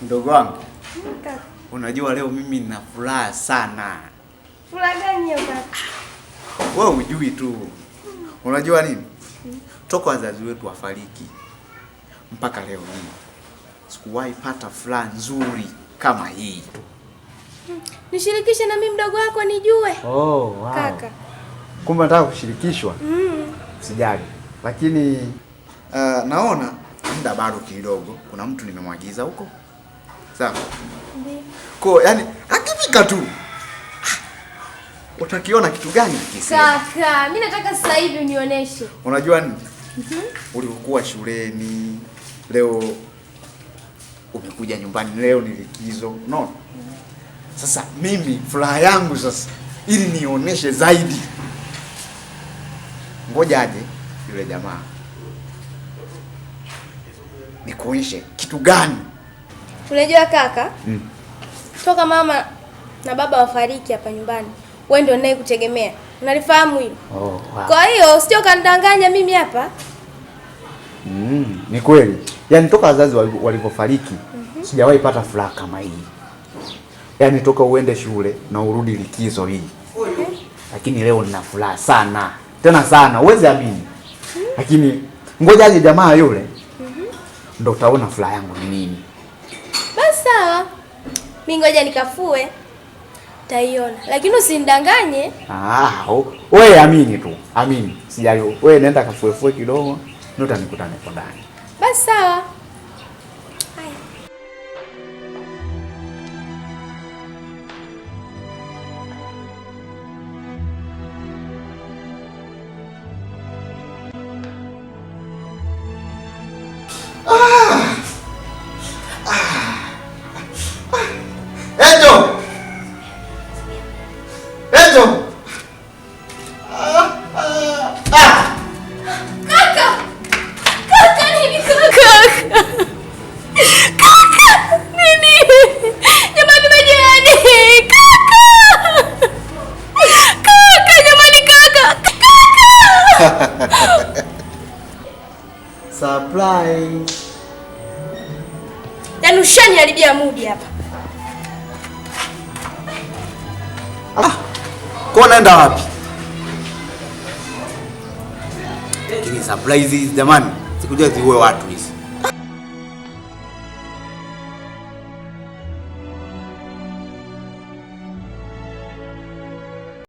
Mdogo wangu. Unajua leo mimi nina furaha sana. Furaha gani hiyo kaka? Wewe hujui tu. Unajua nini? Toka wazazi wetu wafariki mpaka leo hii sikuwahi pata furaha nzuri kama hii. Nishirikishe na mimi mdogo wako nijue. Oh, wow. Kaka. Kumbe nataka kushirikishwa? Sijali. Lakini naona muda bado kidogo. Kuna mtu nimemwagiza huko. Sawa? Ndiyo. Kwa yani akifika tu utakiona kitu gani kisema? Kaka, mimi nataka sasa hivi unionyeshe. Unajua nini? Ulikuwa shuleni, leo umekuja nyumbani, leo ni likizo. Unaona? Sasa mimi furaha yangu sasa ili nionyeshe zaidi. Ngoja aje yule jamaa. Nikuonyeshe kitu gani? Unajua kaka? Toka mama na baba wafariki hapa nyumbani, wewe ndio naye kutegemea. Unalifahamu hilo? Oh, wow. Kwa hiyo usije ukandanganya mimi hapa. Ni kweli. Yaani toka wazazi walipofariki sijawahi pata furaha kama hii. Yaani toka uende shule na urudi likizo hii. Lakini leo nina furaha sana. Tena sana, uweze amini. Lakini ngoja aje jamaa yule. Ndio utaona furaha yangu ni nini. Basi sawa. Mimi ngoja nikafue. Taiona. Lakini usinidanganye. Wewe amini tu. Amini. Sijali. Wewe nenda kafue kidogo. Ndio utanikuta niko ndani. Basi sawa. Surprise. Yaani ushaniharibia mood hapa. Kwa naenda wapi? Lakini surprise jamani, sikujua ziwe watu hizi.